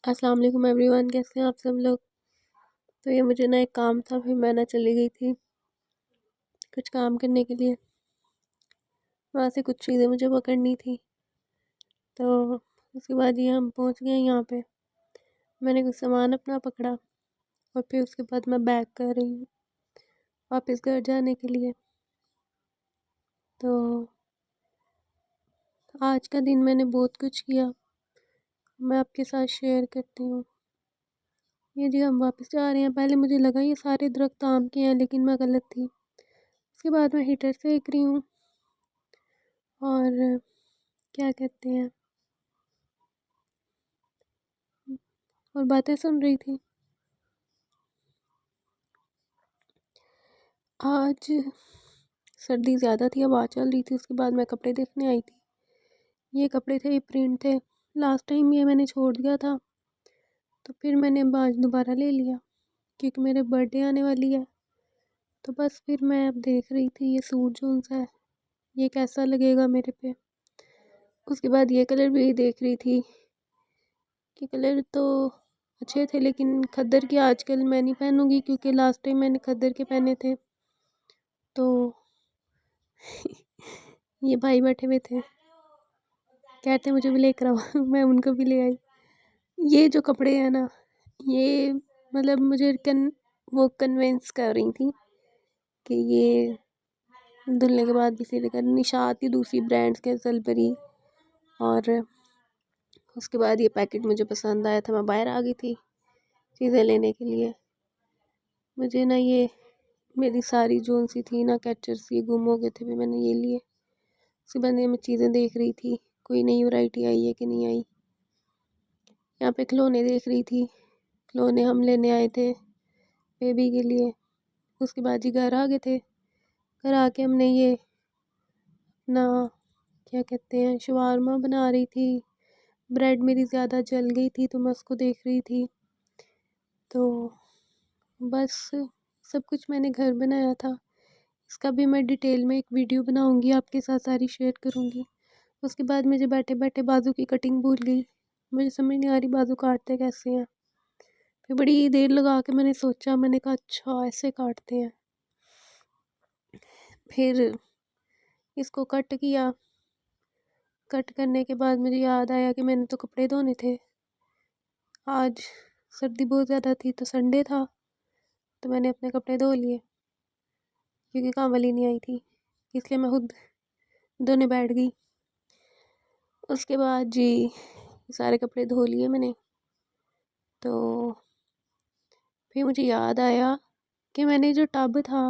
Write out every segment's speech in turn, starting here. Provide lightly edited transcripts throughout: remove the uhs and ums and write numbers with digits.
अस्सलाम वालेकुम एवरीवन, कैसे हैं आप सब लोग। तो ये मुझे ना एक काम था, फिर मैं ना चली गई थी कुछ काम करने के लिए। वहाँ से कुछ चीज़ें मुझे पकड़नी थी। तो उसके बाद ये हम पहुँच गए यहाँ पे। मैंने कुछ सामान अपना पकड़ा और फिर उसके बाद मैं बैक कर रही हूँ वापस घर जाने के लिए। तो आज का दिन मैंने बहुत कुछ किया, मैं आपके साथ शेयर करती हूँ। ये जी हम वापस जा रहे हैं। पहले मुझे लगा ये सारे दरख्त आम के हैं, लेकिन मैं गलत थी। उसके बाद मैं हीटर सेक रही हूँ और क्या कहते हैं और बातें सुन रही थी। आज सर्दी ज़्यादा थी, हवा चल रही थी। उसके बाद मैं कपड़े देखने आई थी। ये कपड़े थे, ये प्रिंट थे। लास्ट टाइम ये मैंने छोड़ दिया था, तो फिर मैंने आज दोबारा ले लिया क्योंकि मेरे बर्थडे आने वाली है। तो बस फिर मैं अब देख रही थी ये सूट जोन सा है, ये कैसा लगेगा मेरे पे। उसके बाद ये कलर भी देख रही थी कि कलर तो अच्छे थे, लेकिन खद्दर के आजकल मैं नहीं पहनूंगी क्योंकि लास्ट टाइम मैंने खद्दर के पहने थे। तो ये भाई बैठे हुए थे, कहते मुझे भी लेकर आओ मैं उनको भी ले आई। ये जो कपड़े हैं ना, ये मतलब मुझे वो कन्विंस कर रही थी कि ये धुलने के बाद भी सिलेगा। निशात की दूसरी ब्रांड्स के सलपरी। और उसके बाद ये पैकेट मुझे पसंद आया था, मैं बाहर आ गई थी चीज़ें लेने के लिए। मुझे ना ये मेरी सारी जोन सी थी ना कैचर्स, ये गुम हो गए थे, भी मैंने ये लिए। उसके बाद मैं चीज़ें देख रही थी कोई नई वैरायटी आई है कि नहीं आई। यहाँ पे खिलौने देख रही थी, खिलौने हम लेने आए थे बेबी के लिए। उसके बाद जी घर आ गए थे। घर आके हमने ये ना क्या कहते हैं शवारमा बना रही थी। ब्रेड मेरी ज़्यादा जल गई थी तो मैं उसको देख रही थी। तो बस सब कुछ मैंने घर बनाया था। इसका भी मैं डिटेल में एक वीडियो बनाऊंगी, आपके साथ सारी शेयर करूंगी। उसके बाद मुझे बैठे बैठे बाजू की कटिंग भूल गई। मुझे समझ नहीं आ रही बाजू काटते कैसे हैं। फिर बड़ी देर लगा के मैंने सोचा, मैंने कहा अच्छा ऐसे काटते हैं। फिर इसको कट किया। कट करने के बाद मुझे याद आया कि मैंने तो कपड़े धोने थे। आज सर्दी बहुत ज़्यादा थी तो संडे था, तो मैंने अपने कपड़े धो लिए क्योंकि काम वाली नहीं आई थी, इसलिए मैं खुद धोने बैठ गई। उसके बाद जी सारे कपड़े धो लिए मैंने। तो फिर मुझे याद आया कि मैंने जो टब था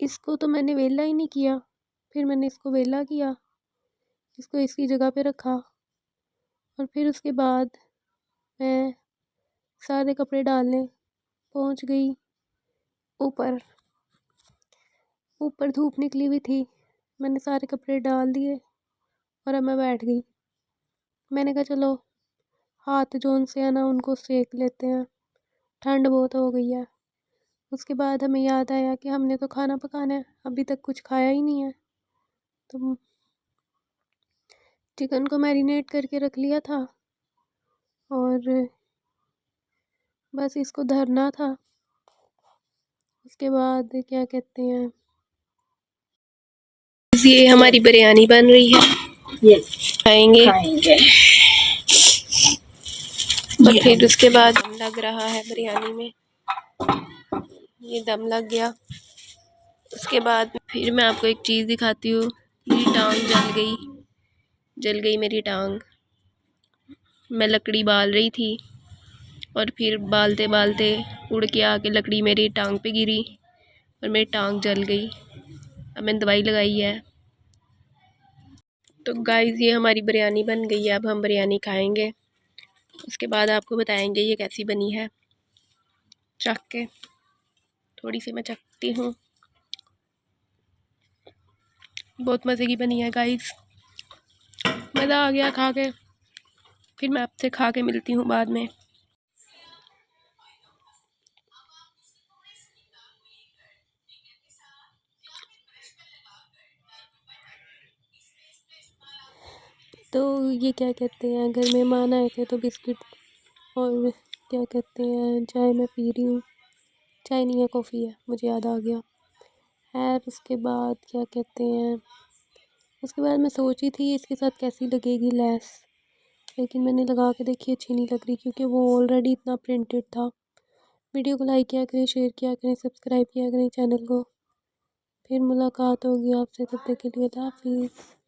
इसको तो मैंने वेला ही नहीं किया। फिर मैंने इसको वेला किया, इसको इसकी जगह पे रखा और फिर उसके बाद मैं सारे कपड़े डालने पहुंच गई ऊपर। ऊपर धूप निकली हुई थी, मैंने सारे कपड़े डाल दिए और अब मैं बैठ गई। मैंने कहा चलो हाथ जोन से है ना उनको सेक लेते हैं, ठंड बहुत हो गई है। उसके बाद हमें याद आया कि हमने तो खाना पकाना है, अभी तक कुछ खाया ही नहीं है। तो चिकन को मैरिनेट करके रख लिया था और बस इसको धरना था। उसके बाद क्या कहते हैं ये हमारी बिरयानी बन रही है, खाएंगे और फिर उसके बाद दम लग रहा है बिरयानी में। ये दम लग गया। उसके बाद फिर मैं आपको एक चीज़ दिखाती हूँ। मेरी टांग जल गई मेरी टांग। मैं लकड़ी बाल रही थी और फिर बालते बालते उड़ के आके लकड़ी मेरी टांग पे गिरी और मेरी टांग जल गई। अब मैंने दवाई लगाई है। तो गाइस ये हमारी बिरयानी बन गई है, अब हम बिरयानी खाएंगे। उसके बाद आपको बताएंगे ये कैसी बनी है। चख के थोड़ी सी मैं चखती हूँ। बहुत मज़े की बनी है गाइस, मज़ा आ गया खा के। फिर मैं आपसे खा के मिलती हूँ बाद में। तो ये क्या कहते हैं, घर मेहमान आए थे तो बिस्किट और क्या कहते हैं, चाय मैं पी रही हूँ। चाय नहीं है, कॉफ़ी है, मुझे याद आ गया। खैर उसके बाद क्या कहते हैं, उसके बाद मैं सोची थी इसके साथ कैसी लगेगी लेस, लेकिन मैंने लगा के देखी, अच्छी नहीं लग रही क्योंकि वो ऑलरेडी इतना प्रिंटेड था। वीडियो को लाइक किया करें, शेयर किया करें, सब्सक्राइब किया करें चैनल को। फिर मुलाकात होगी आपसे, तब तक के लिए अल्लाह हाफिज़।